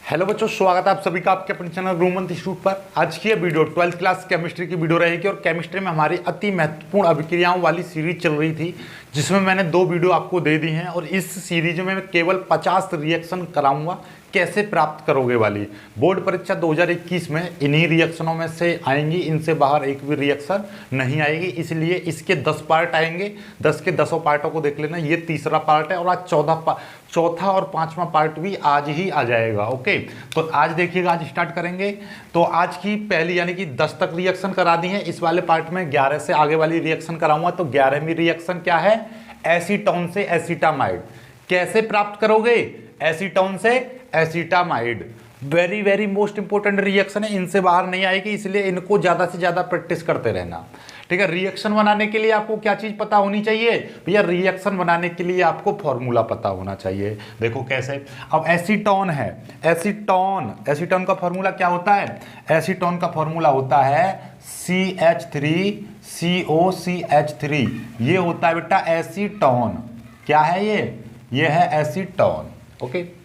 Hello बच्चों, स्वागत है आप सभी का आपके अपने चैनल ग्रूमंत इंस्टीट्यूट पर। आज की ये वीडियो 12th क्लास केमिस्ट्री की वीडियो रहेगी और केमिस्ट्री में हमारी अति महत्वपूर्ण अभिक्रियाओं वाली सीरीज चल रही थी, जिसमें मैंने 2 वीडियो आपको दे दी हैं और इस सीरीज में मैं केवल 50 रिएक्शन कराऊंगा। कैसे प्राप्त करोगे वाली बोर्ड परीक्षा 2021 में इन्हीं रिएक्शनों में से आएंगी, इनसे बाहर एक भी रिएक्शन नहीं आएगी। इसलिए इसके 10 पार्ट आएंगे, 10 के 10 पार्टों को देख लेना। ये तीसरा पार्ट है और आज चौथा और 5वां पार्ट भी आज ही आ जाएगा। ओके, तो आज देखिएगा, आज स्टार्ट करेंगे। तो आज की पहली यानी कि 10 तक रिएक्शन करा दी है। इस वाले पार्ट में 11 से आगे वाली रिएक्शन कराऊंगा। तो 11वीं रिएक्शन क्या है? एसीटोन से एसिटामाइड। कैसे प्राप्त करोगे? एसीटोन से acetamide. Very very most important reaction है, इनसे बाहर नहीं आएगी, इसलिए इनको ज़्यादा से ज़्यादा प्रैक्टिस करते रहना। ठीक है, रिएक्शन बनाने के लिए आपको क्या चीज़ पता होनी चाहिए भैया? रिएक्शन बनाने के लिए आपको फॉर्मूला पता होना चाहिए। देखो कैसे। अब एसीटोन है, एसीटोन का फॉर्मूला क्या होता है? एसीटोन का फॉर्मूला होता है CH3COCH3। ये होता है बेटा एसीटोन। क्या है ये है एसीटोन। ओके,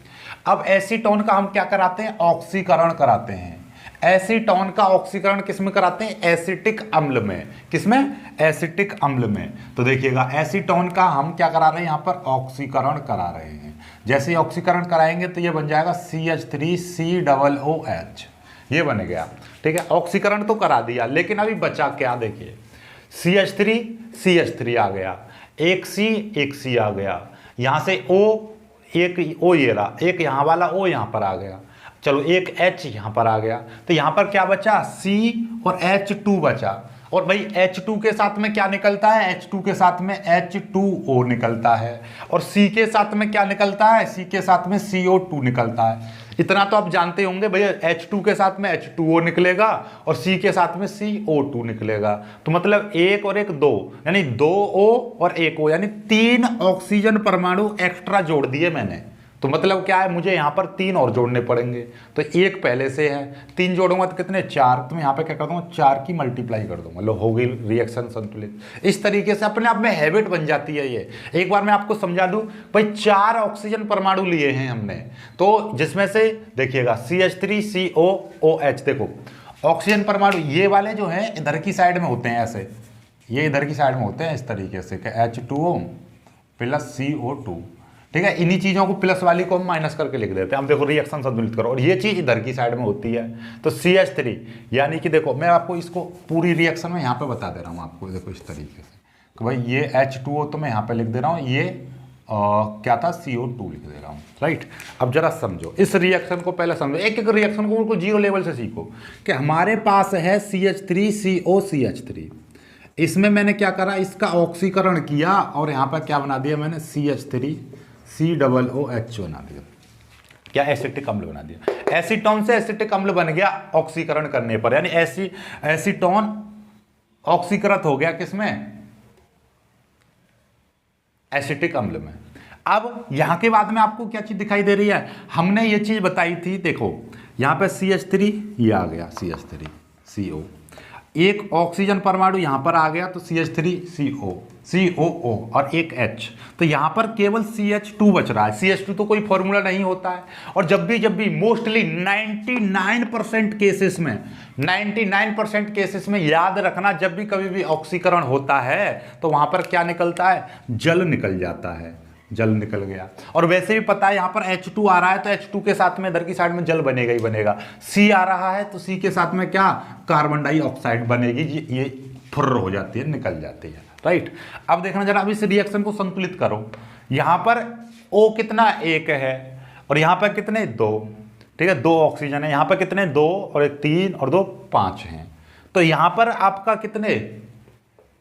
अब एसीटोन का हम क्या कराते हैं? ऑक्सीकरण कराते हैं। एसीटोन का ऑक्सीकरण किस में कराते हैं? एसिटिक अम्ल में। किसमें? एसिटिक अम्ल में। तो देखिएगा, एसीटोन का हम क्या करा रहे हैं? यहाँ पर ऑक्सीकरण करा रहे हैं। जैसे ही ऑक्सीकरण कराएंगे तो ये बन जाएगा CH3COOH। ये बन गया। ठीक है, ऑक्सीकरण तो करा दिया, लेकिन अभी बचा क्या? देखिए, CH3 आ गया, एक C आ गया, यहाँ से एक O ये रहा, एक यहाँ वाला O यहाँ पर आ गया, चलो एक H यहाँ पर आ गया। तो यहाँ पर क्या बचा? C और H2 बचा। और भाई H2 के साथ में क्या निकलता है? H2 के साथ में H2O निकलता है। और C के साथ में क्या निकलता है? C के साथ में CO2 निकलता है। इतना तो आप जानते होंगे भैया, H2 के साथ में H2O निकलेगा और C के साथ में CO2 निकलेगा। तो मतलब एक और एक 2, यानी 2O और 1O, यानी 3 ऑक्सीजन परमाणु एक्स्ट्रा जोड़ दिए मैंने। तो मतलब क्या है? मुझे यहाँ पर 3 और जोड़ने पड़ेंगे। तो एक पहले से है, 3 जोड़ूंगा तो कितने? 4। तो मैं यहाँ पे क्या कर दूंगा? 4 की मल्टीप्लाई कर दूंगा। लो, हो गई रिएक्शन संतुलित। इस तरीके से अपने आप में हैबिट बन जाती है ये। एक बार मैं आपको समझा दूं, भाई 4 ऑक्सीजन परमाणु लिए हैं हमने, तो जिसमें से देखिएगा CH3COOH। देखो ऑक्सीजन परमाणु ये वाले जो हैं इधर की साइड में होते हैं, ऐसे ये इधर की साइड में होते हैं इस तरीके से H2O प्लस CO2। ठीक है, इन्हीं चीज़ों को प्लस वाली को हम माइनस करके लिख देते हैं। हम देखो रिएक्शन संतुलित करो, और ये चीज़ इधर की साइड में होती है। तो CH3 यानी कि देखो, मैं आपको इसको पूरी रिएक्शन में यहाँ पे बता दे रहा हूँ आपको। देखो इस तरीके से कि भाई ये H2O तो मैं यहाँ पे लिख दे रहा हूँ, ये क्या था? CO2 लिख दे रहा हूँ। राइट, अब जरा समझो इस रिएक्शन को, पहले समझो, एक एक रिएक्शन को उनको 0 लेवल से सीखो। कि हमारे पास है CH3COCH3। इसमें मैंने क्या करा? इसका ऑक्सीकरण किया और यहाँ पर क्या बना दिया मैंने? CH3COOH बना दिया। क्या? एसिटिक अम्ल बना दिया। एसीटोन से एसिटिक अम्ल बन गया ऑक्सीकरण करने पर, यानी एसीटोन ऑक्सीकृत हो गया किसमें? एसिटिक अम्ल में। अब यहां के बाद में आपको क्या चीज दिखाई दे रही है? हमने ये चीज बताई थी, देखो यहां पे CH3 ये आ गया, CH3CO, एक ऑक्सीजन परमाणु यहां पर आ गया, तो CH3COO और एक H। तो यहां पर केवल CH2 बच रहा है। CH2 तो कोई फॉर्मूला नहीं होता है। और जब भी मोस्टली 99% केसेस में याद रखना, जब भी कभी भी ऑक्सीकरण होता है तो वहां पर क्या निकलता है? जल निकल जाता है। जल निकल गया। और वैसे भी पता है यहाँ पर H2 आ रहा है, तो H2 के साथ में इधर की साइड में जल बनेगा ही बनेगा। C आ रहा है तो C के साथ में क्या? कार्बन डाइऑक्साइड बनेगी। ये फुर्र हो जाती है, निकल जाती है। राइट, अब देखना जरा, अब इस रिएक्शन को संतुलित करो। यहाँ पर O कितना? 1 है, और यहाँ पर कितने? 2। ठीक है, 2 ऑक्सीजन है। यहाँ पर कितने? 2 और 1 3 और 2 5 हैं। तो यहाँ पर आपका कितने?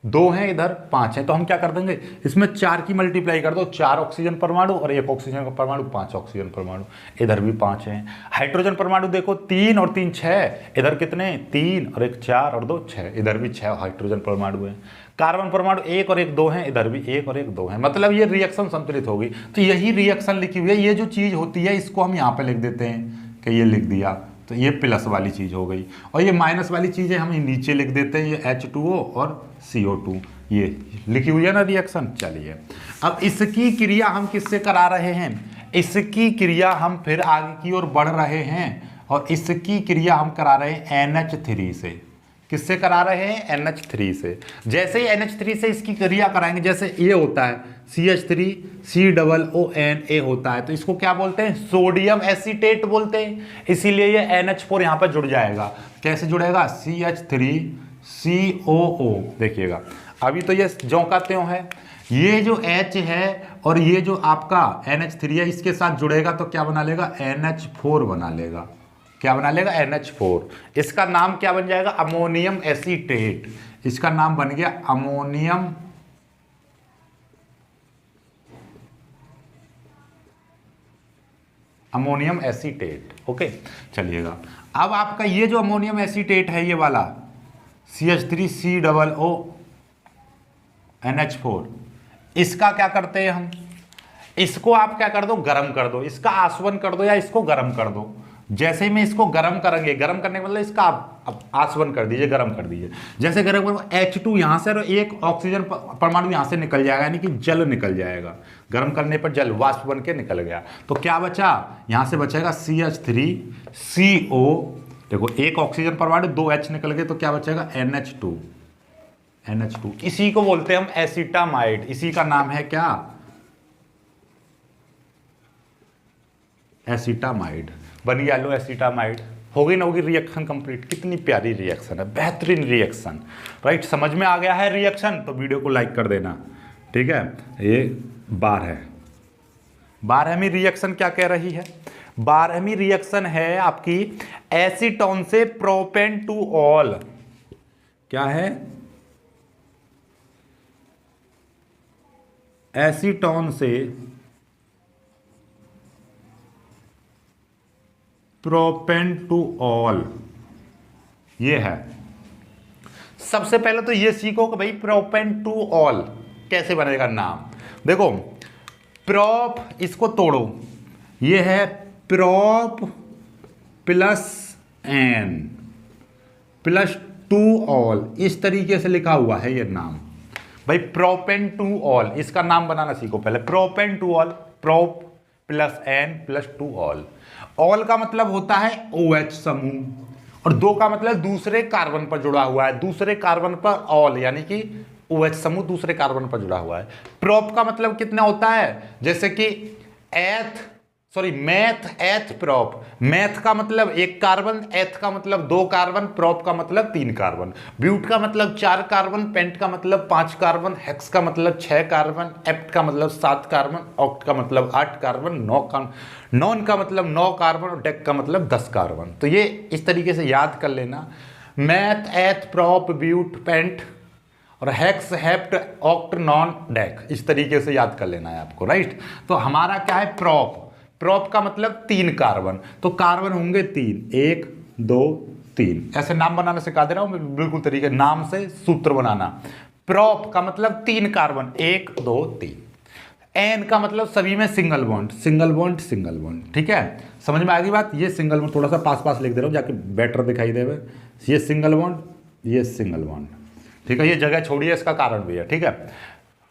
2 हैं, इधर 5 हैं। तो हम क्या कर देंगे? इसमें 4 की मल्टीप्लाई कर दो। 4 ऑक्सीजन परमाणु और 1 ऑक्सीजन का परमाणु, 5 ऑक्सीजन परमाणु। इधर भी 5 हैं। हाइड्रोजन परमाणु देखो, 3 और 3 6। इधर कितने? 3 और 1 4 और 2 6। इधर भी 6 हाइड्रोजन परमाणु हैं। कार्बन परमाणु 1 और 1 2 हैं। इधर भी 1 और 1 2 हैं। मतलब ये रिएक्शन संतुलित होगी। तो यही रिएक्शन लिखी हुई है। ये जो चीज़ होती है इसको हम यहाँ पे लिख देते हैं कि ये लिख दिया, तो ये प्लस वाली चीज़ हो गई। और ये माइनस वाली चीज़ें हम नीचे लिख देते हैं, ये H2O और CO2। ये लिखी हुई है ना रिएक्शन। चलिए, अब इसकी क्रिया हम किससे करा रहे हैं? इसकी क्रिया हम फिर आगे की ओर बढ़ रहे हैं और इसकी क्रिया हम करा रहे हैं NH3 से। किससे करा रहे हैं? NH3 से। जैसे ही NH3 से इसकी क्रिया कराएंगे, जैसे ये होता है CH3 COONA होता है, तो इसको क्या बोलते हैं? सोडियम एसीटेट बोलते हैं। इसीलिए ये NH4 यहाँ पर जुड़ जाएगा। कैसे जुड़ेगा? CH3 COO। देखिएगा अभी तो ये ज्यों का त्यों है, ये जो H है और ये जो आपका NH3 है इसके साथ जुड़ेगा तो क्या बना लेगा? NH4 बना लेगा। क्या बना लेगा? NH4। इसका नाम क्या बन जाएगा? Ammonium acetate. इसका नाम बन गया अमोनियम एसीटेट। ओके, चलिएगा अब आपका ये जो अमोनियम एसीटेट है ये वाला CH3COO NH4, इसका क्या करते हैं हम? इसको आप क्या कर दो? गर्म कर दो, इसका आसवन कर दो या इसको गर्म कर दो। जैसे ही मैं इसको गर्म करेंगे, गर्म करने का मतलब इसका आप आसवन कर दीजिए, गर्म कर दीजिए। जैसे गर्म करेंगे H2 यहाँ से और एक ऑक्सीजन परमाणु यहाँ से निकल जाएगा, यानी कि जल निकल जाएगा। गर्म करने पर जल वाष्प बन के निकल गया, तो क्या बचा? यहाँ से बचेगा CH3CO। देखो एक ऑक्सीजन परमाणु 2 H निकल गए तो क्या बचेगा? NH2। इसी को बोलते हैं हम एसिटामाइड। इसी का नाम है क्या? एसिटामाइड। बन गया। लो एसिटामाइड हो गई ना, होगी रिएक्शन कंप्लीट। कितनी प्यारी रिएक्शन है, बेहतरीन रिएक्शन। राइट, समझ में आ गया है रिएक्शन? तो वीडियो को लाइक कर देना, ठीक है। ये 12वीं रिएक्शन क्या कह रही है? 12वीं रिएक्शन है आपकी एसीटोन से प्रोपेन टू ऑल। क्या है? एसीटोन से प्रोपेन टू ऑल, ये है। सबसे पहले तो ये सीखो कि भाई प्रोपेन टू ऑल कैसे बनेगा नाम। देखो प्रोप, इसको तोड़ो, ये है prop plus an plus two ol, इस तरीके से लिखा हुआ है ये नाम। भाई प्रोपेन टू ऑल, इसका नाम बनाना सीखो पहले। Propane two ol, prop plus an plus two ol. Ol का मतलब होता है OH समूह और 2 का मतलब दूसरे कार्बन पर जुड़ा हुआ है। दूसरे कार्बन पर ऑल यानी कि OH समूह दूसरे कार्बन पर जुड़ा हुआ है। प्रोप का मतलब कितना होता है? जैसे कि मैथ एथ प्रोप। मैथ का मतलब 1 कार्बन, एथ का मतलब 2 कार्बन, प्रोप का मतलब 3 कार्बन। ब्यूट का मतलब 4 कार्बन, पेंट का मतलब 5 कार्बन, हेक्स का मतलब 6 कार्बन, एप्ट का मतलब 7 कार्बन, ऑक्ट का मतलब 8 कार्बन, नॉन का मतलब 9 कार्बन और डेक का मतलब 10 कार्बन। तो ये इस तरीके से याद कर लेना। Meth eth prop but pent और hex hept oct non dec, इस तरीके से याद कर लेना है आपको। राइट, तो हमारा क्या है? प्रोप। प्रोप का मतलब 3 कार्बन, तो कार्बन होंगे 3, 1 2 3, ऐसे नाम बनाना सिखा दे रहा हूं मैं बिल्कुल तरीके, नाम से सूत्र बनाना। प्रोप का मतलब 3 कार्बन, 1 2 3। एन का मतलब सभी में single bond, single bond single bond. ठीक है, समझ में आ गई बात? ये सिंगल बॉन्ड, थोड़ा सा पास पास लिख दे रहा हूं जाके बेटर दिखाई देवे। ये सिंगल बॉन्ड, ये सिंगल बॉन्ड। ठीक है, ये जगह छोड़िए, इसका कारण भी है। ठीक है,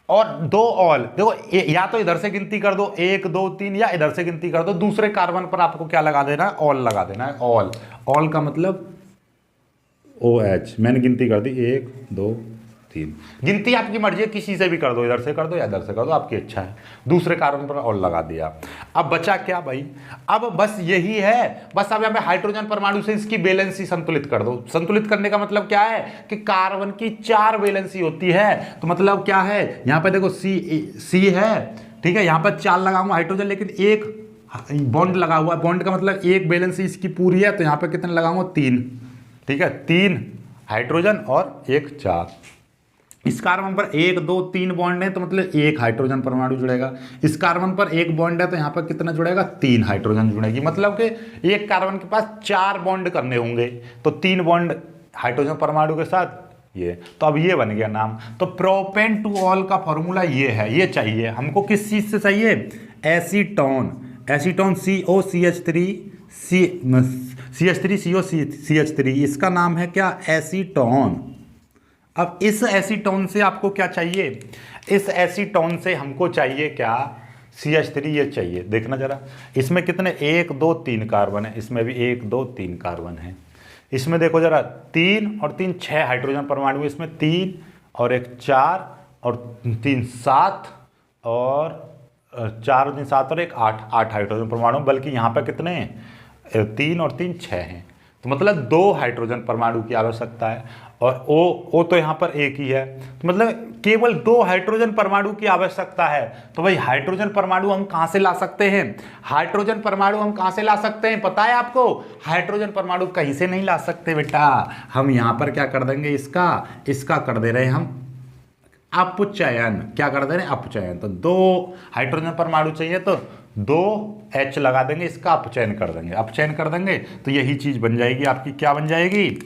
और 2 ऑल। देखो या तो इधर से गिनती कर दो 1 2 3, या इधर से गिनती कर दो। दूसरे कार्बन पर आपको क्या लगा देना है? ऑल लगा देना है। ऑल, ऑल का मतलब OH। मैंने गिनती कर दी 1 2 3। गिनती आपकी मर्जी है, किसी से भी कर दो, इधर से कर दो या इधर से कर दो, आपकी इच्छा है। दूसरे कार्बन पर ऑल लगा दिया। अब बचा क्या भाई? अब बस यही है, बस अब यहाँ पे हाइड्रोजन परमाणु से इसकी वैलेंसी संतुलित कर दो। संतुलित करने का मतलब क्या है कि कार्बन की 4 वैलेंसी होती है। तो मतलब क्या है? यहाँ पे देखो C है, ठीक है, यहाँ पर 4 लगाऊंगा हाइड्रोजन, लेकिन 1 बॉन्ड लगा हुआ है। बॉन्ड का मतलब 1 वैलेंसी इसकी पूरी है, तो यहाँ पे कितने लगाऊंगा? 3। ठीक है, 3 हाइड्रोजन और 1 4। इस कार्बन पर 1 2 3 बॉन्ड है, तो मतलब 1 हाइड्रोजन परमाणु जुड़ेगा। इस कार्बन पर 1 बॉन्ड है, तो यहाँ पर कितना जुड़ेगा? 3 हाइड्रोजन जुड़ेगी। मतलब कि एक कार्बन के पास 4 बॉन्ड करने होंगे, तो 3 बॉन्ड हाइड्रोजन परमाणु के साथ ये। तो अब ये बन गया नाम। तो प्रोपेन टू ऑल का फॉर्मूला ये है, ये चाहिए हमको। किस चीज से चाहिए? एसीटोन। एसीटोन CH3CO CH3, इसका नाम है क्या? एसीटोन। अब इस एसीटोन से आपको क्या चाहिए? इस एसीटोन से हमको चाहिए क्या? CH3 ये चाहिए। देखना जरा, इसमें कितने 1 2 3 कार्बन है, इसमें भी 1 2 3 कार्बन है। इसमें देखो जरा 3 और 3 6 हाइड्रोजन परमाणु, इसमें 3 और 1 4 और 3 7 और 4 और 3 7 और 1 8 हाइड्रोजन परमाणु, बल्कि यहाँ पर कितने हैं 3 और 3 6 हैं। तो मतलब 2 हाइड्रोजन परमाणु की आवश्यकता है और O तो यहाँ पर एक ही है, तो मतलब केवल 2 हाइड्रोजन परमाणु की आवश्यकता है। तो भाई हाइड्रोजन परमाणु हम कहाँ से ला सकते हैं? हाइड्रोजन परमाणु हम कहाँ से ला सकते हैं पता है आपको? हाइड्रोजन परमाणु कहीं से नहीं ला सकते बेटा, हम यहाँ पर क्या कर देंगे, इसका कर दे रहे हैं हम अपचयन। क्या कर दे रहे हैं? अपचयन। तो 2 हाइड्रोजन परमाणु चाहिए तो 2 H लगा देंगे, इसका अपचयन कर देंगे। अपचयन कर देंगे तो यही चीज बन जाएगी आपकी, क्या बन जाएगी?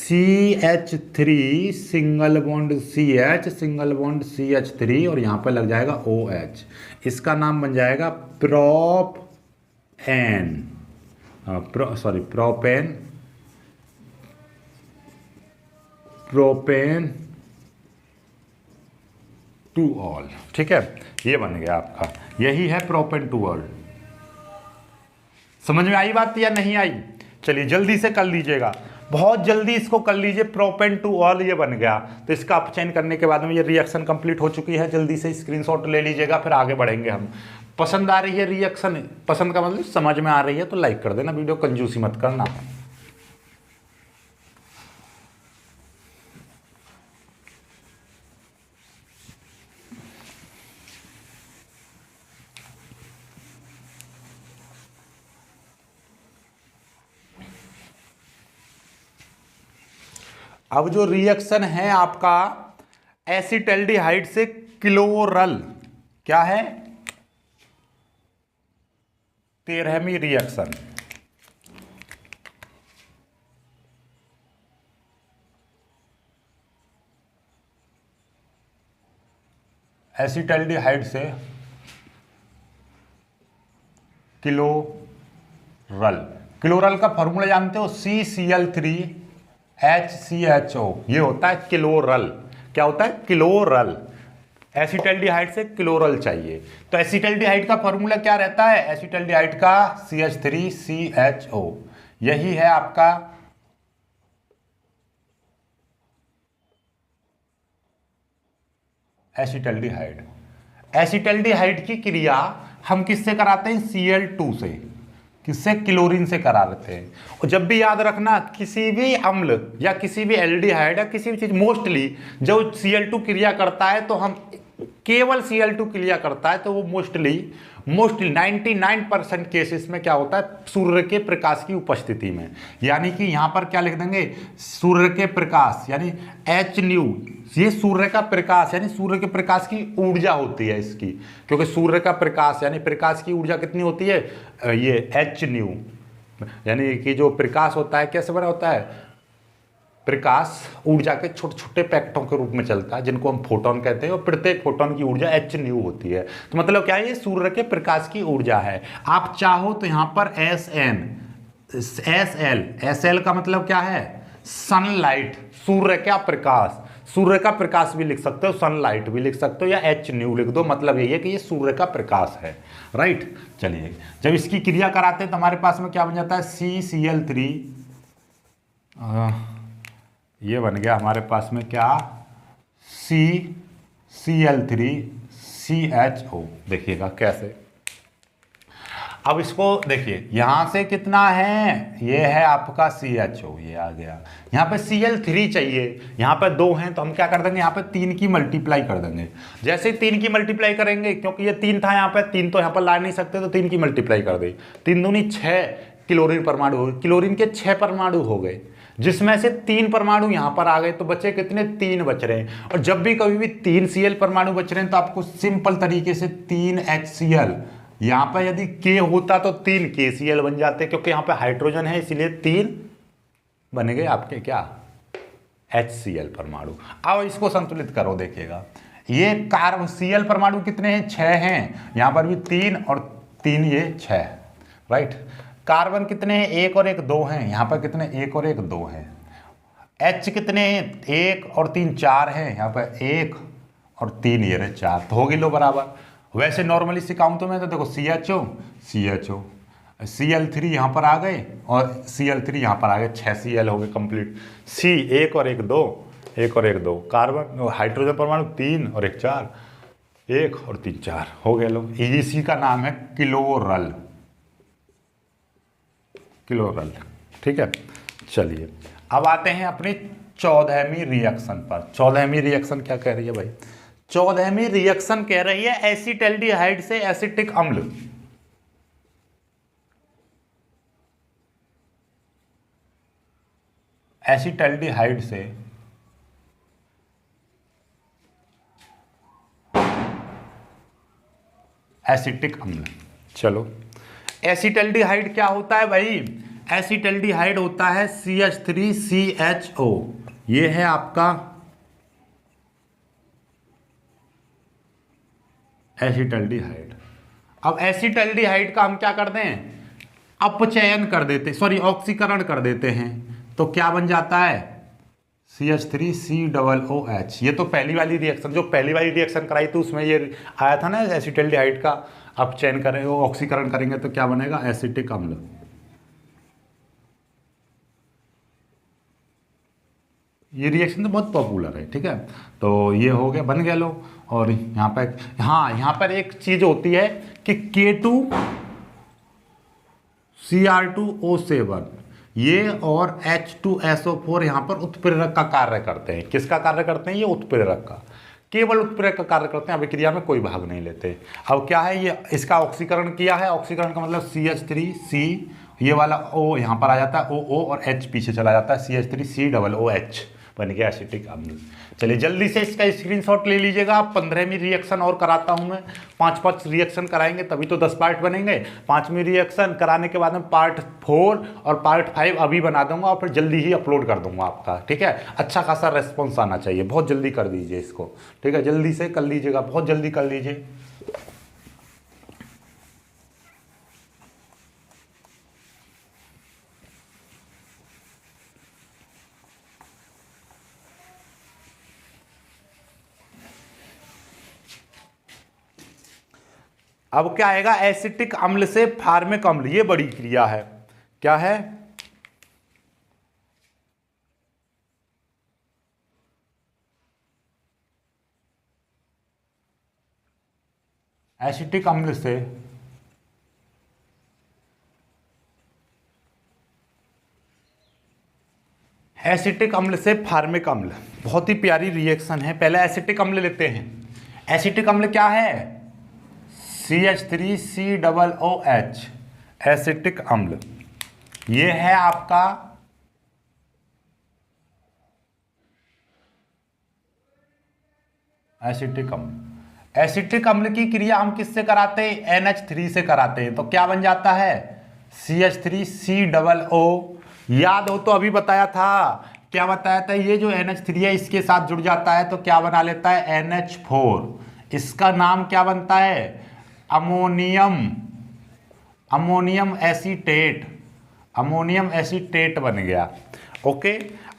CH3 single bond CH single bond CH3 और यहाँ पर लग जाएगा OH। इसका नाम बन जाएगा प्रोपेन टू ऑल। ठीक है, ये बन गया आपका, यही है प्रोपेन टू ऑल। समझ में आई बात या नहीं आई? चलिए जल्दी से कर लीजिएगा, बहुत जल्दी इसको कर लीजिए। प्रोपेन टू ऑल ये बन गया, तो इसका अपचयन करने के बाद में ये रिएक्शन कंप्लीट हो चुकी है। जल्दी से स्क्रीनशॉट ले लीजिएगा, फिर आगे बढ़ेंगे हम। पसंद आ रही है रिएक्शन, पसंद का मतलब समझ में आ रही है तो लाइक कर देना, वीडियो कंजूसी मत करना। अब जो रिएक्शन है आपका एसिटल्डिहाइड से क्लोरल, क्या है? 13वीं रिएक्शन। एसिटल्डिहाइड से क्लोरल का फॉर्मूला जानते हो? CCl3HCHO। ये होता है क्लोरल। क्या होता है? क्लोरल। एसिटल्डिहाइड से क्लोरल चाहिए, तो एसिटल्डिहाइड का फॉर्मूला क्या रहता है? एसिटल्डिहाइड का CH3CHO, यही है आपका एसिटल्डिहाइड। एसिटल्डिहाइड की क्रिया हम किससे कराते हैं? Cl2 से। किससे? क्लोरीन से करा देते हैं। और जब भी याद रखना, किसी भी अम्ल या किसी भी एल्डिहाइड या किसी भी चीज, मोस्टली जब Cl2 क्रिया करता है तो हम केवल Cl2 क्रिया करता है तो वो मोस्टली 99% केसेस में क्या होता है? सूर्य के प्रकाश की उपस्थिति में। यानी कि यहां पर क्या लिख देंगे? सूर्य के प्रकाश, यानी Hν। ये सूर्य का प्रकाश, यानी सूर्य के प्रकाश की ऊर्जा होती है इसकी, क्योंकि सूर्य का प्रकाश यानी प्रकाश की ऊर्जा कितनी होती है? ये Hν, यानी कि जो प्रकाश होता है कैसे बना होता है? प्रकाश ऊर्जा के छोटे छोटे पैकेटों के रूप में चलता है, जिनको हम फोटोन कहते हैं, और प्रत्येक फोटोन की ऊर्जा Hν होती है। तो मतलब क्या है? ये सूर्य के प्रकाश की ऊर्जा है। आप चाहो तो यहां पर SL का मतलब क्या है? सनलाइट, सूर्य का प्रकाश। सूर्य का प्रकाश भी लिख सकते हो, सनलाइट भी लिख सकते हो, या Hν लिख दो। मतलब यही है कि ये सूर्य का प्रकाश है, राइट। चलिए, जब इसकी क्रिया कराते हैं तो हमारे पास में क्या बन जाता है? CCl3, ये बन गया हमारे पास में क्या? CCl3CHO। देखिएगा कैसे। अब इसको देखिए, यहां से कितना है? ये है आपका CHO, ये आ गया। यहाँ पे Cl3 चाहिए, यहाँ पे 2 हैं, तो हम क्या कर देंगे? यहाँ पे 3 की मल्टीप्लाई कर देंगे। जैसे ही 3 की मल्टीप्लाई करेंगे, क्योंकि ये 3 था यहाँ पे, 3 तो यहाँ पर ला नहीं सकते, तो 3 की मल्टीप्लाई कर दे। 3 दूनी 6 क्लोरीन परमाणु हो गए। क्लोरीन के 6 परमाणु हो गए, जिसमें से 3 परमाणु यहां पर आ गए, तो बचे कितने? 3 बच रहे हैं। और जब भी कभी भी 3 Cl परमाणु बच रहे हैं तो आपको सिंपल तरीके से 3 HCl, यहां पर यदि K होता तो 3 KCl बन जाते, क्योंकि यहां पे हाइड्रोजन है इसलिए 3 बन गए आपके क्या? HCl परमाणु। अब इसको संतुलित करो, देखिएगा ये कार्बन Cl परमाणु कितने हैं? 6 हैं। यहां पर भी 3 और 3 ये 6, राइट। कार्बन कितने हैं? 1 और 1 2 हैं। यहाँ पर कितने? 1 और 1 2 हैं। H कितने हैं? 1 और 3 4 हैं। यहाँ पर 1 और 3 ये रहे 4, तो होगी लो बराबर। वैसे नॉर्मली सिखाऊं तो मैं तो देखो CHO Cl3 यहाँ पर आ गए और Cl3 यहाँ पर आ गए, 6 Cl हो गए कंप्लीट। C एक और एक दो, एक और एक दो, कार्बन हाइड्रोजन परमाणु 3 और एक 4, 1 और 3 4 हो गए लोग। इसी का नाम है क्लोरल, क्लोरल। ठीक है, चलिए अब आते हैं अपनी 14वीं रिएक्शन पर। 14वीं रिएक्शन क्या कह रही है भाई? 14वीं रिएक्शन कह रही है एसिटल्डिहाइड से एसिटिक अम्ल। एसिटल्डिहाइड से एसिटिक अम्ल। चलो एसिटल्डिहाइड क्या होता है भाई? एसिटल्डिहाइड होता है CH3CHO। ये है आपका एसिटल्डिहाइड। अब एसिटल्डिहाइड का हम क्या करते हैं? अपचयन कर देते, सॉरी ऑक्सीकरण कर देते हैं, तो क्या बन जाता है? CH3COOH। ये तो पहली वाली रिएक्शन, जो पहली वाली रिएक्शन कराई थी उसमें ये आया था ना, एसिटल्डिहाइड का अपचयन करेंगे, ऑक्सीकरण करेंगे तो क्या बनेगा? एसिटिक अम्ल। ये रिएक्शन तो बहुत पॉपुलर है। ठीक है, तो ये हो गया, बन गया लो। और यहाँ पर, हाँ यहाँ पर एक चीज होती है कि K2Cr2O7 ये और H2SO4 यहाँ पर उत्प्रेरक का कार्य करते हैं। किसका कार्य करते हैं? ये उत्प्रेरक का, केवल उत्प्रेरक का कार्य करते हैं, अभिक्रिया में कोई भाग नहीं लेते। अब क्या है, ये इसका ऑक्सीकरण किया है, ऑक्सीकरण का मतलब CH3C, ये वाला O यहाँ पर आ जाता है, OO और H पीछे चला जाता है, CH3COOH बन गया एसिटिक अम्ल। चलिए जल्दी से इसका स्क्रीनशॉट ले लीजिएगा। 15वीं रिएक्शन और कराता हूं मैं, 5 रिएक्शन कराएंगे तभी तो 10 पार्ट बनेंगे। 5वीं रिएक्शन कराने के बाद में पार्ट 4 और पार्ट 5 अभी बना दूंगा और फिर जल्दी ही अपलोड कर दूंगा आपका। ठीक है, अच्छा खासा रेस्पॉन्स आना चाहिए, बहुत जल्दी कर दीजिए इसको। ठीक है, जल्दी से कर लीजिएगा, बहुत जल्दी कर लीजिए। अब क्या आएगा? एसिटिक अम्ल से फार्मिक अम्ल। ये बड़ी क्रिया है, क्या है? एसिटिक अम्ल से एसिटिक अम्ल से फार्मिक अम्ल। बहुत ही प्यारी रिएक्शन है। पहले एसिटिक अम्ल लेते हैं। एसिटिक अम्ल क्या है? CH3COOH एसिटिक अम्ल। ये है आपका एसिटिक अम्ल। एसिटिक अम्ल की क्रिया हम किससे कराते हैं? NH3 से कराते हैं, तो क्या बन जाता है? CH3COO। याद हो तो अभी बताया था, क्या बताया था? ये जो NH3 है इसके साथ जुड़ जाता है तो क्या बना लेता है? NH4। इसका नाम क्या बनता है? Ammonium, ammonium acetate, ammonium acetate बन गया। ओके,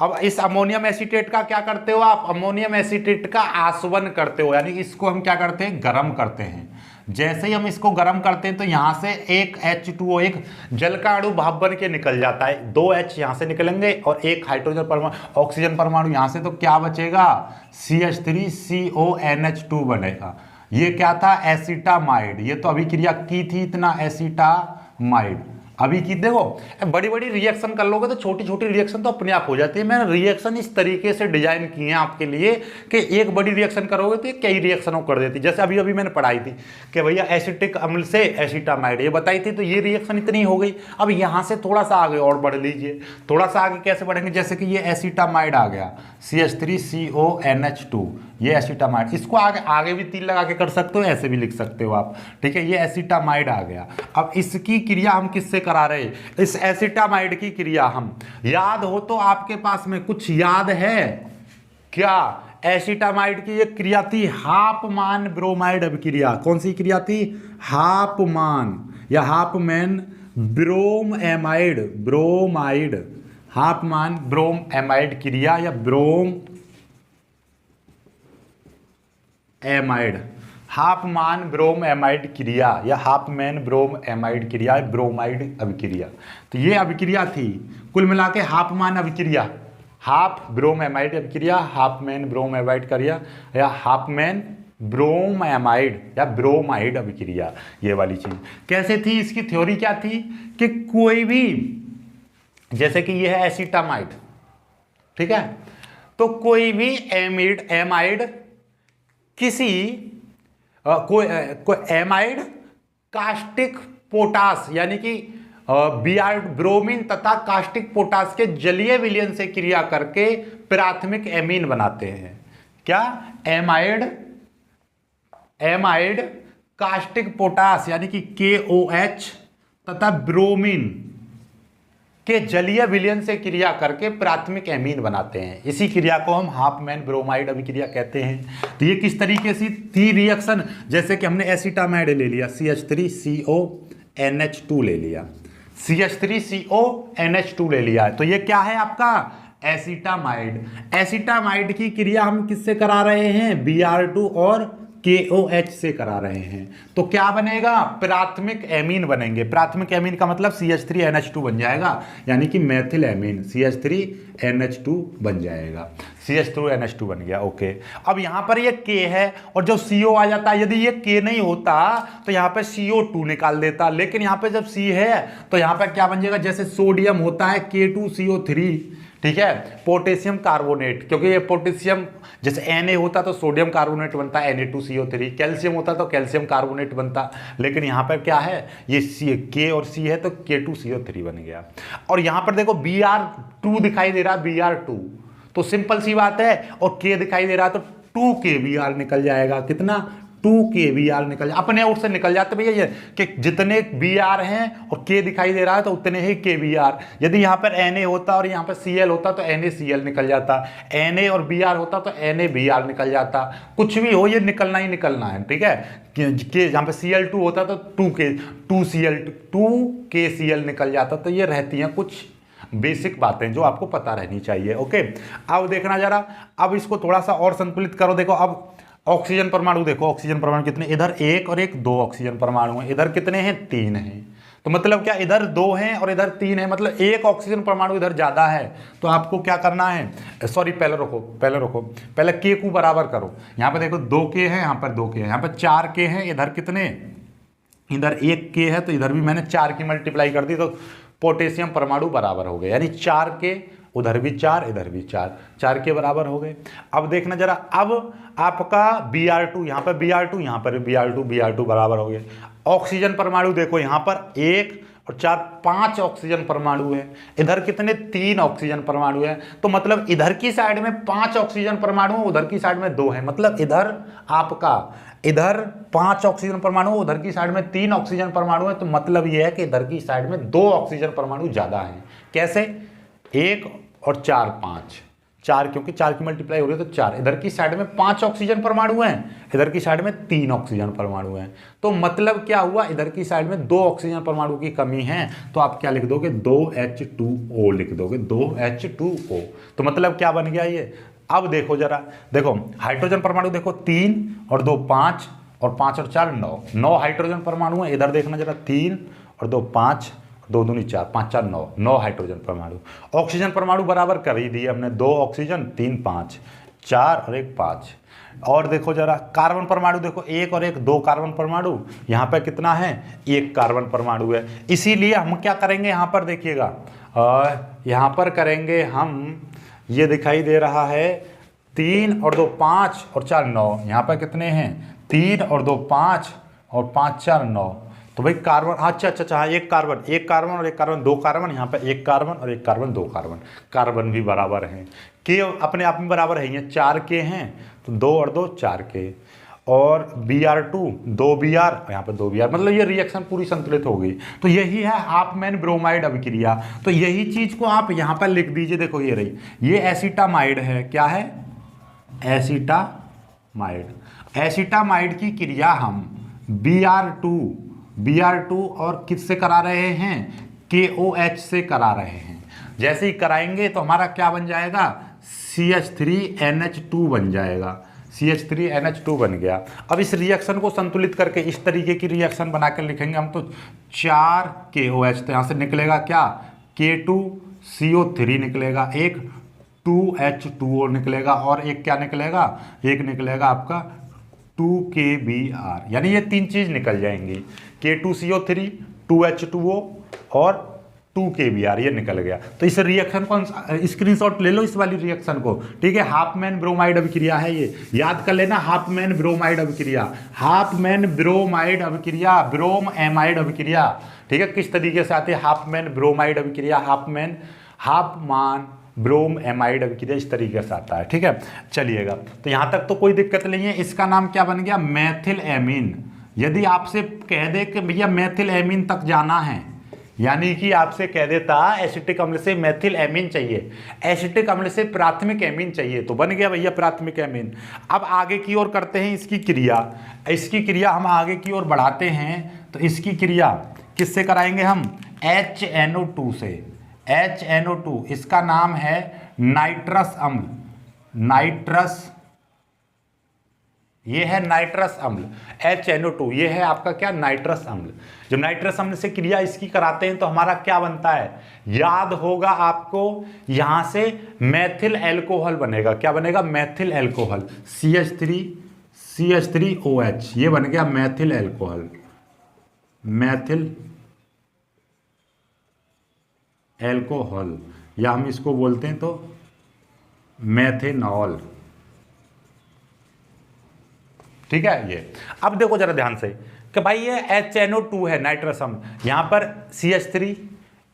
अब इस अमोनियम एसीटेट का क्या करते हो आप? अमोनियम एसीटेट का आसवन करते हो, यानी इसको हम क्या करते हैं? गर्म करते हैं। जैसे ही हम इसको गर्म करते हैं तो यहाँ से एक H2O, एक जल का अणु भाप बन के निकल जाता है, 2 H यहाँ से निकलेंगे और एक हाइड्रोजन परमाणु, ऑक्सीजन परमाणु यहाँ से, तो क्या बचेगा? CH3CONH2 बनेगा। ये क्या था? एसिटामाइड। ये तो अभी क्रिया की थी इतना, एसिटामाइड अभी की। देखो बड़ी बड़ी रिएक्शन कर लोगे तो छोटी छोटी रिएक्शन तो अपने आप हो जाती है। मैंने रिएक्शन इस तरीके से डिजाइन किए हैं आपके लिए कि एक बड़ी रिएक्शन करोगे तो कई रिएक्शनों कर देती। जैसे अभी अभी मैंने पढ़ाई थी कि भैया एसिटिक अम्ल से एसिटामाइड, ये बताई थी, तो ये रिएक्शन इतनी हो गई। अब यहाँ से थोड़ा सा आगे और बढ़ लीजिए। थोड़ा सा आगे कैसे बढ़ेंगे? जैसे कि ये एसिटामाइड आ गया, CH3CONH2, ये एसिटामाइड। इसको आगे आगे भी तीर लगा के कर सकते हो, ऐसे भी लिख सकते हो आप। ठीक है, ये एसिटामाइड आ गया। अब इसकी क्रिया हम किससे करा रहे? इस एसिटामाइड की क्रिया हम, याद हो तो आपके पास में कुछ याद है क्या? एसिटामाइड की एक क्रिया थी हाफमान ब्रोमाइड अभिक्रिया। कौन सी क्रिया थी? हाफमान या हाफमैन ब्रोम एमाइड, ब्रोमाइड, हाफमान ब्रोम एमाइड क्रिया या ब्रोम एमाइड। हाफमान ब्रोम एमाइड क्रिया या हाफमैन ब्रोम एमाइड क्रिया, ब्रोमाइड अभिक्रिया। तो ये अभिक्रिया थी कुल मिला के हाफमान अभिक्रिया, हाफ ब्रोम एमाइड अभिक्रिया, हाफमैन ब्रोम एमाइड क्रिया या हाफमैन ब्रोम एमाइड या ब्रोमाइड अभिक्रिया, ये वाली चीज कैसे थी। इसकी थ्योरी क्या थी कि कोई भी, जैसे कि ये है एसिटामाइड, ठीक है, तो कोई भी एमाइड किसी कोई एमाइड कास्टिक पोटास यानी कि ब्रोमीन तथा कास्टिक पोटास के जलीय विलयन से क्रिया करके प्राथमिक एमीन बनाते हैं। क्या? एमाइड कास्टिक पोटास यानी कि KOH तथा ब्रोमीन के जलीय विलयन से क्रिया करके प्राथमिक एमीन बनाते हैं। इसी क्रिया को हम हाफमैन ब्रोमाइड अभिक्रिया कहते हैं। तो ये किस तरीके से थी रिएक्शन, जैसे कि हमने एसिटामाइड ले लिया, CH3CONH2 ले लिया, CH3CONH2 ले लिया, तो ये क्या है आपका एसिटामाइड। एसिटामाइड की क्रिया हम किससे करा रहे हैं? Br2 और KOH से करा रहे हैं। तो क्या बनेगा? प्राथमिक एमीन बनेंगे। प्राथमिक एमीन का मतलब CH3NH2 बन जाएगा, यानी कि मेथिल एमीन CH3NH2 बन जाएगा। CH2NH2 बन गया। ओके, अब यहां पर ये K है और जब CO आ जाता है, यदि ये K नहीं होता तो यहां पे CO2 निकाल देता, लेकिन यहां पे जब C है तो यहां पे क्या बन जाएगा? जैसे सोडियम होता है K2CO3, ठीक है, पोटेशियम कार्बोनेट, क्योंकि ये पोटेशियम, जैसे Na होता तो सोडियम कार्बोनेट बनता है Na2CO3, कैल्शियम होता तो कैल्शियम कार्बोनेट बनता, लेकिन यहाँ पर क्या है, ये K और C है तो K2CO3 बन गया। और यहाँ पर देखो Br2 दिखाई दे रहा है, Br2, तो सिंपल सी बात है, और K दिखाई दे रहा है तो 2KBr निकल जाएगा। कितना? 2KBr निकल जाए, अपने ओर से निकल जाते भैया ये कि जितने Br हैं और K दिखाई दे रहा है तो उतने ही KBr। यदि यहाँ पर Na होता और यहाँ पर Cl होता तो NaCl निकल जाता, Na और Br होता तो NaBr निकल जाता। कुछ भी हो, ये निकलना ही निकलना है, ठीक है। कि यहाँ पे Cl2 होता तो 2KCl निकल जाता। तो ये रहती हैं कुछ बेसिक बातें जो आपको पता रहनी चाहिए। ओके, अब देखना जरा, अब इसको थोड़ा सा और संतुलित करो। देखो अब ऑक्सीजन परमाणु देखो, ऑक्सीजन परमाणु कितने, इधर 1 और 1 2 ऑक्सीजन परमाणु हैं, इधर कितने हैं? 3 हैं। तो मतलब क्या, इधर 2 हैं और इधर 3 है, मतलब 1 ऑक्सीजन परमाणु इधर ज्यादा है। तो आपको क्या करना है, सॉरी पहले रुको, पहले K को बराबर करो। यहाँ पे देखो 2K है, यहाँ पर 2K है, यहाँ पर 4K है, इधर कितने, इधर 1K है, तो इधर भी मैंने 4 की मल्टीप्लाई कर दी, तो पोटेशियम परमाणु बराबर हो गए, यानी 4K, उधर भी 4 इधर भी 4 के बराबर हो गए। अब देखना जरा, अब आपका Br2, यहाँ पर Br2, यहाँ पर Br2 बराबर हो गए। ऑक्सीजन परमाणु देखो, यहाँ पर 1 और 4 5 ऑक्सीजन परमाणु है, इधर कितने 3 ऑक्सीजन परमाणु है। तो मतलब इधर की साइड में 5 ऑक्सीजन परमाणु, उधर की साइड में 2 है, मतलब इधर आपका, इधर 5 ऑक्सीजन परमाणु, उधर की साइड में 3 ऑक्सीजन परमाणु है। तो मतलब यह है कि इधर की साइड में 2 ऑक्सीजन परमाणु ज्यादा है। कैसे? 1 और 4 5, 4 क्योंकि 4 की मल्टीप्लाई हो रही है तो 4, इधर की साइड में 5 ऑक्सीजन परमाणु हैं, इधर की साइड में 3 ऑक्सीजन परमाणु हैं। तो मतलब क्या हुआ, इधर की साइड में 2 ऑक्सीजन परमाणु की कमी है, तो आप क्या लिख दोगे? 2H2O लिख दोगे, 2H2O। तो मतलब क्या बन गया ये। अब देखो जरा, देखो हाइड्रोजन परमाणु देखो 3 और 2 5 और 5 और 4 9 हाइड्रोजन परमाणु है। इधर देखना जरा, 3 और 2 5, 2 दूनी 4, 5 4 9 हाइड्रोजन परमाणु। ऑक्सीजन परमाणु बराबर कर ही दिए हमने, 2 ऑक्सीजन 3 5, 4 और 1 5। और देखो जरा कार्बन परमाणु देखो, 1 और 1 2 कार्बन परमाणु, यहाँ पर कितना है? 1 कार्बन परमाणु है। इसीलिए हम क्या करेंगे, यहाँ पर देखिएगा, यहाँ पर करेंगे हम, ये दिखाई दे रहा है 3 और 2 5 और 4 9, यहाँ पर कितने हैं? 3 और 2 5 और 5 4 9। तो भाई कार्बन, अच्छा हाँ, 1 कार्बन और 1 कार्बन 2 कार्बन, यहाँ पे 1 कार्बन और 1 कार्बन 2 कार्बन, कार्बन भी बराबर हैं। के अपने आप में बराबर है, ये 4K हैं, तो 2 और 2 4K, और Br2 2 Br, यहाँ पे 2 Br, मतलब ये रिएक्शन पूरी संतुलित हो गई। तो यही है हाफमैन ब्रोमाइड अभिक्रिया। तो यही चीज को आप यहाँ पर लिख दीजिए, देखो ये रही, ये एसिटामाइड है। क्या है? एसिटामाइड। एसिटामाइड की क्रिया हम Br2 और किससे करा रहे हैं? KOH से करा रहे हैं। जैसे ही कराएंगे तो हमारा क्या बन जाएगा? CH3NH2 बन जाएगा, CH3NH2 बन गया। अब इस रिएक्शन को संतुलित करके इस तरीके की रिएक्शन बना कर लिखेंगे हम तो 4 KOH, तो यहाँ से निकलेगा क्या K2CO3 निकलेगा, एक 2H2O निकलेगा और एक क्या निकलेगा, एक निकलेगा आपका 2KBr, यानी ये 3 चीज़ निकल जाएंगी, K2CO3, 2H2O और 2KBr, ये निकल गया। तो इस रिएक्शन को स्क्रीनशॉट ले लो, इस वाली रिएक्शन को, ठीक है। हाफमैन ब्रोमाइड अभिक्रिया है ये, याद कर लेना, हाफमैन ब्रोमाइड अभिक्रिया, हाफमैन ब्रोमाइड अभिक्रिया, ब्रोम एमाइड अभिक्रिया, ठीक है। किस तरीके से आती है हाफमैन ब्रोमाइड अभिक्रिया, हाफमान ब्रोम एमाइड अभिक्रिया, इस तरीके से आता है, ठीक है। चलिएगा, तो यहाँ तक तो कोई दिक्कत नहीं है। इसका नाम क्या बन गया, मेथिल एमीन। यदि आपसे कह दे कि भैया मेथिल एमीन तक जाना है, यानी कि आपसे कह देता एसिटिक अम्ल से मेथिल एमीन चाहिए, एसिटिक अम्ल से प्राथमिक एमीन चाहिए, तो बन गया भैया प्राथमिक एमीन। अब आगे की ओर करते हैं इसकी क्रिया, इसकी क्रिया हम आगे की ओर बढ़ाते हैं, तो इसकी क्रिया किससे कराएंगे हम, HNO2 से, HNO2, इसका नाम है नाइट्रस अम्ल, नाइट्रस, ये है नाइट्रस अम्ल, HNO2, ये है आपका क्या नाइट्रस अम्ल। जब नाइट्रस अम्ल से क्रिया इसकी कराते हैं तो हमारा क्या बनता है, याद होगा आपको, यहां से मेथिल एल्कोहल बनेगा, क्या बनेगा, मेथिल एल्कोहल, CH3OH, ये बन गया मेथिल एल्कोहल, मेथिल एल्कोहल, या हम इसको बोलते हैं तो मेथेनॉल, ठीक है। ये अब देखो जरा ध्यान से कि भाई ये HNO2 है नाइट्रस अम्ल, यहाँ पर CH3,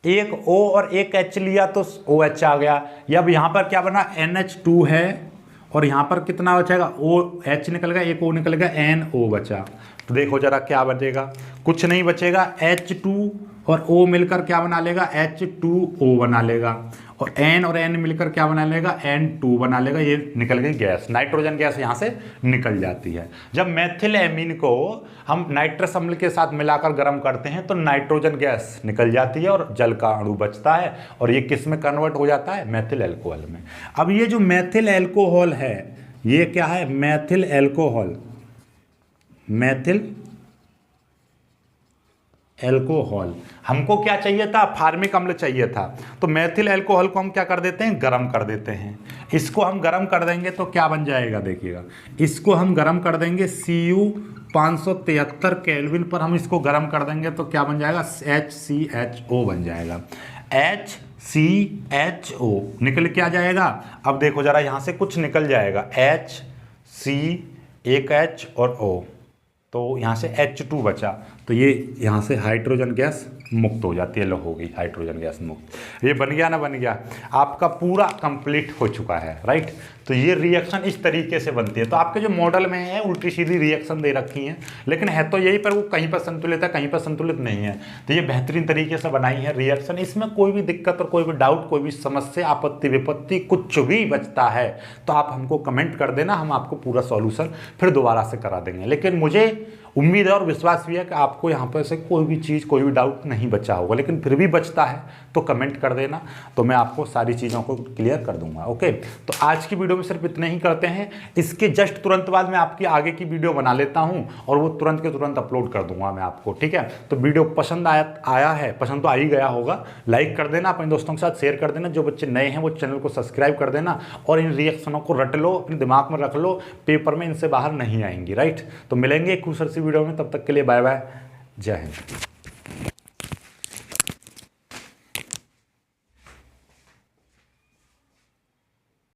एक O और एक H लिया तो OH आ गया, या अब यहाँ पर क्या बना NH2 है और यहाँ पर कितना बचेगा, OH निकल गया, एक O निकल गया, NO बचा। तो देखो जरा क्या बचेगा, कुछ नहीं बचेगा, H2 और O मिलकर क्या बना लेगा, H2O बना लेगा, और N और N मिलकर क्या बना लेगा, N2 बना लेगा, ये निकल गई गैस, नाइट्रोजन गैस यहाँ से निकल जाती है। जब मेथिल एमीन को हम नाइट्रस अम्ल के साथ मिलाकर गर्म करते हैं तो नाइट्रोजन गैस निकल जाती है और जल का अणु बचता है, और ये किस में कन्वर्ट हो जाता है, मेथिल एल्कोहल में। अब ये जो मेथिल एल्कोहल है, ये क्या है, मेथिल एल्कोहल, मेथिल एल्कोहल, हमको क्या चाहिए था, फार्मिक अम्ल चाहिए था, तो मेथिल एल्कोहल को हम क्या कर देते हैं, गरम कर देते हैं। इसको हम गरम कर देंगे तो क्या बन जाएगा, देखिएगा, इसको हम गरम कर देंगे Cu 573 केल्विन पर हम इसको गरम कर देंगे तो क्या बन जाएगा, HCHO बन जाएगा, HCHO निकल के आ जाएगा। अब देखो जरा यहाँ से कुछ निकल जाएगा, HC, एक H और O, तो यहाँ से H2 बचा, तो ये यहाँ से हाइड्रोजन गैस मुक्त हो जाती है, लो हो गई हाइड्रोजन गैस मुक्त। ये बन गया ना, बन गया, आपका पूरा कंप्लीट हो चुका है, राइट। तो ये रिएक्शन इस तरीके से बनती है। तो आपके जो मॉडल में है उल्टी सीधी रिएक्शन दे रखी हैं, लेकिन है तो यही, पर वो कहीं पर संतुलित है, कहीं पर संतुलित नहीं है। तो ये बेहतरीन तरीके से बनाई है रिएक्शन, इसमें कोई भी दिक्कत और कोई भी डाउट, कोई भी समस्या, आपत्ति विपत्ति कुछ भी बचता है तो आप हमको कमेंट कर देना, हम आपको पूरा सॉल्यूशन फिर दोबारा से करा देंगे। लेकिन मुझे उम्मीद है और विश्वास भी है कि आपको यहाँ पर से कोई भी चीज़, कोई भी डाउट नहीं बचा होगा, लेकिन फिर भी बचता है तो कमेंट कर देना, तो मैं आपको सारी चीज़ों को क्लियर कर दूंगा। ओके, तो आज की वीडियो में सिर्फ इतना ही करते हैं। इसके जस्ट तुरंत बाद मैं आपकी आगे की वीडियो बना लेता हूँ और वो तुरंत के तुरंत अपलोड कर दूंगा मैं आपको, ठीक है। तो वीडियो पसंद आया है, पसंद तो आ ही गया होगा, लाइक कर देना, अपने दोस्तों के साथ शेयर कर देना, जो बच्चे नए हैं वो चैनल को सब्सक्राइब कर देना, और इन रिएक्शनों को रट लो, अपने दिमाग में रख लो, पेपर में इनसे बाहर नहीं आएंगी, राइट। तो मिलेंगे एक खूबसूरत सी वीडियो में, तब तक के लिए बाय बाय, जय हिंद।